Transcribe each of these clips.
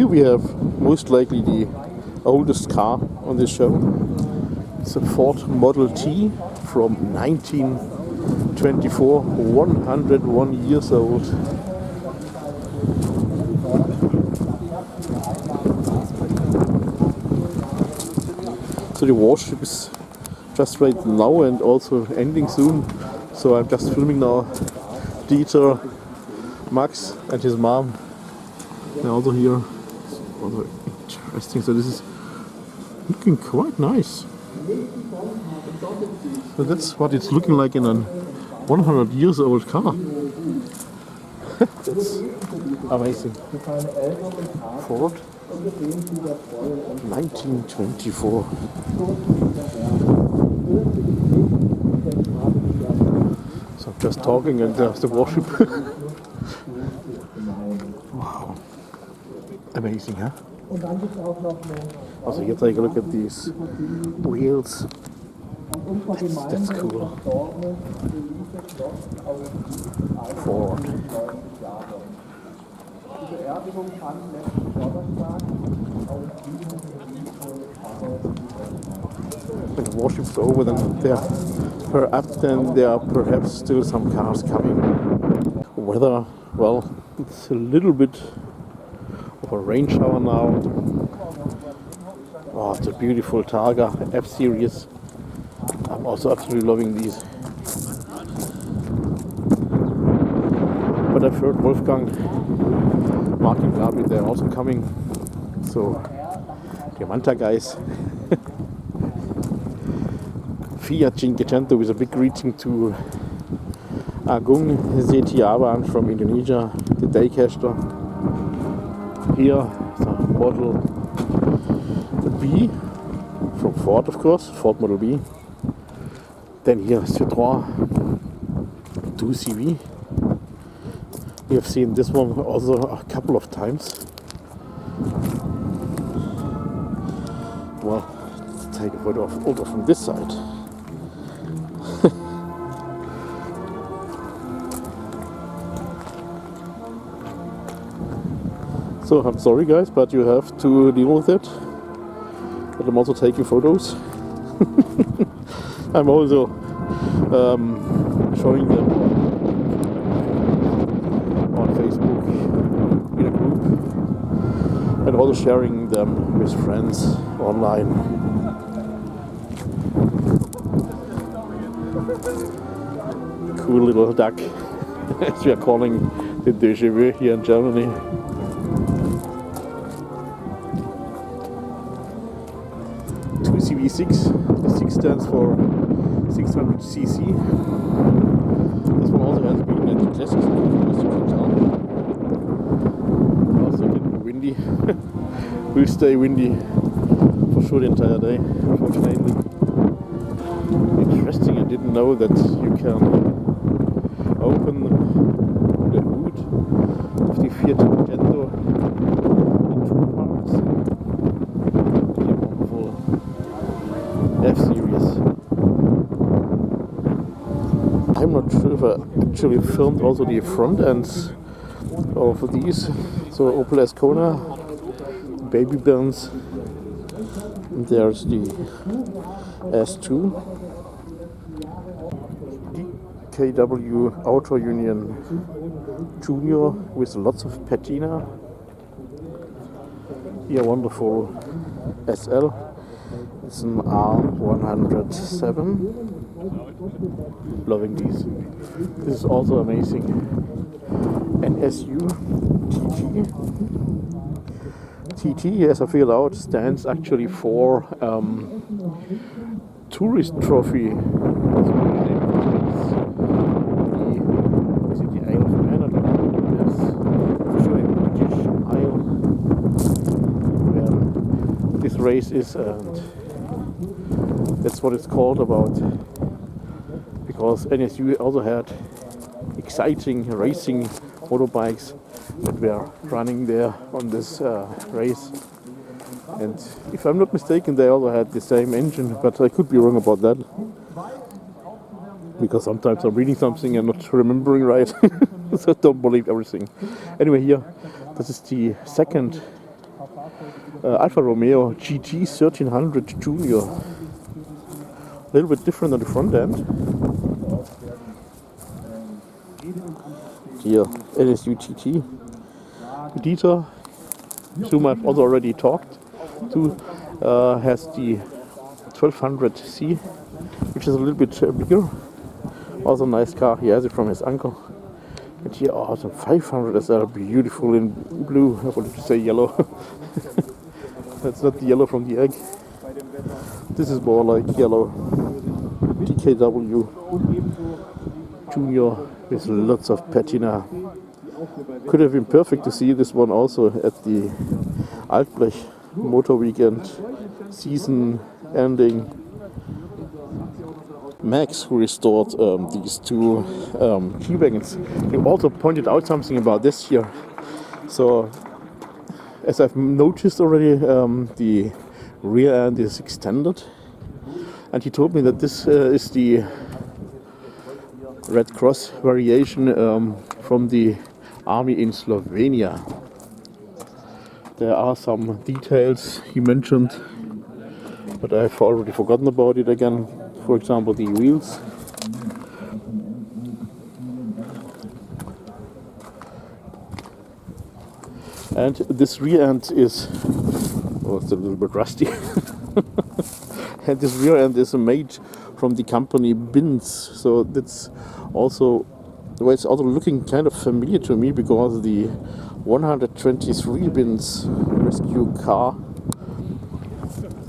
we have most likely the oldest car on this show. It's a Ford Model T from 1924, 101 years old. So the warship is just right now and also ending soon. So I'm just filming now Dieter, Max and his mom. They're also here. It's also interesting. So this is looking quite nice. So that's what it's looking like in a 100 years old car. That's amazing. Ford 1924. So I'm just talking and there's the warship. Wow. Amazing, huh? Also here take a look at these wheels. That's cool. Ford. When the warship's over, then there are perhaps still some cars coming. Weather, well, it's a little bit of a rain shower now. Oh, it's a beautiful Targa F-Series. I'm also absolutely loving these. But I've heard Wolfgang, Mark and Gabriel, they're also coming. So, the Manta guys. Fiat Cinquecento with a big greeting to Agung Setiawan from Indonesia, the Daycaster. Here, the Model B from Ford, of course, Ford Model B. Then here Citroën 2CV. We have seen this one also a couple of times. Well, let's take a photo over from this side. So I'm sorry guys, but you have to deal with it. But I'm also taking photos. I'm also showing them on Facebook in a group and also sharing them with friends online. Cool little duck, as we are calling the déjà vu here in Germany. CV6, the 6 stands for 600cc. This one also has been at the classics, as you can tell. Also a little windy. Will stay windy for sure the entire day, unfortunately. Interesting, I didn't know that you can open the hood of the Fiat Cinquecento in 2 parts. F-Series. I'm not sure if I actually filmed also the front ends of these. So Opel Ascona, baby Benz. And there's the S2. DKW Auto Union Junior with lots of patina. Here wonderful SL. It's an R107. Loving these. This is also amazing. NSU TT, as I figured out, stands actually for tourist trophy. Is it the Isle of Man? I don't know. Yes, for sure, a British Isle where this race is, and that's what it's called about, because NSU also had exciting racing motorbikes that were running there on this race. And if I'm not mistaken, they also had the same engine, but I could be wrong about that, because sometimes I'm reading something and not remembering right. So don't believe everything. Anyway, here, this is the second Alfa Romeo GT 1300 Junior. A little bit different on the front end. Here, LSU GT. Dieter, whom I've also already talked to, has the 1200C, which is a little bit bigger. Also a nice car. He has it from his uncle. And here, some 500 as well, beautiful in blue. I wanted to say yellow. That's not the yellow from the egg. This is more like yellow. DKW Junior with lots of patina. Could have been perfect to see this one also at the Altblech Motor Weekend season ending. Max, who restored these two G-Wagons, he also pointed out something about this here. So, as I've noticed already, the rear end is extended, and he told me that this is the Red Cross variation from the army in Slovenia. There are some details he mentioned, but I've already forgotten about it again. For example, the wheels. And this rear end is, oh, it's a little bit rusty. And this rear end is made from the company Bins. So that's also, well, it's also looking kind of familiar to me, because the 123 Bins rescue car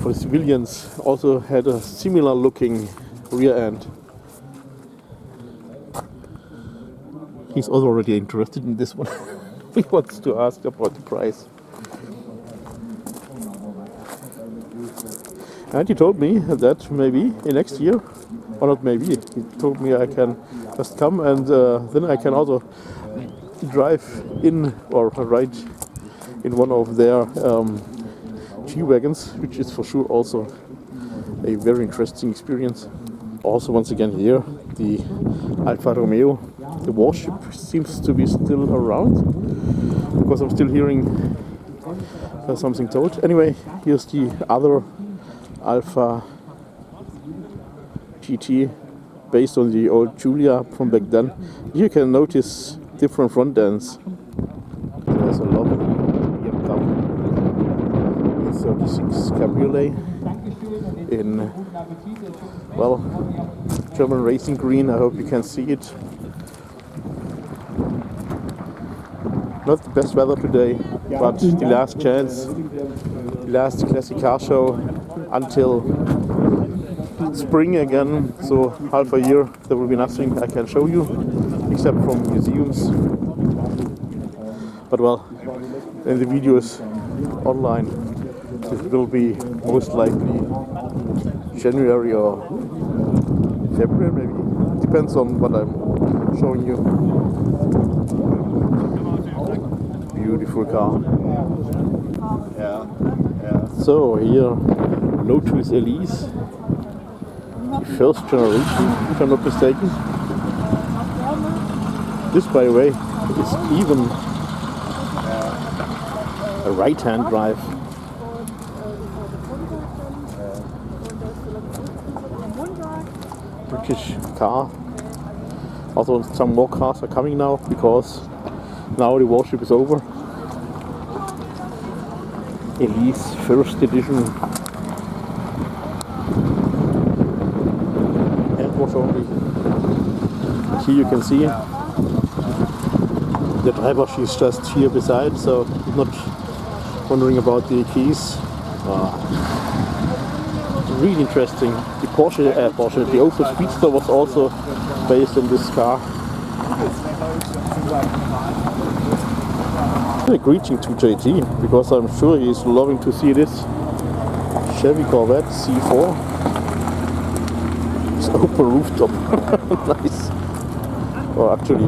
for civilians also had a similar looking rear end. He's also already interested in this one. He wants to ask about the price. And he told me that maybe in next year, or not maybe, he told me I can just come and then I can also drive in or ride in one of their G-Wagons, which is for sure also a very interesting experience. Also, once again here, the Alfa Romeo, the warship seems to be still around, because I'm still hearing something told. Anyway, here's the other Alfa GT based on the old Giulia from back then. You can notice different front ends. There's a lovely Datum 36 Cabriolet in, well, German racing green. I hope you can see it. Not the best weather today, but the last chance, the last classic car show until spring again. So half a year there will be nothing I can show you except from museums. But well, when the video is online, it will be most likely January or February, maybe. Depends on what I'm showing you. Beautiful car. Yeah. So here, Lotus Elise, first generation, if I'm not mistaken. This, by the way, is even a right-hand drive. British car. Also, some more cars are coming now, because now the warship is over. Elise first edition. And was only. Here you can see the driver, she's just here beside, so not wondering about the keys. Really interesting. The Porsche, the Opel Speedster was also based on this car. A greeting to JT, because I'm sure he's loving to see this Chevy Corvette C4. It's open rooftop. Nice. Or actually,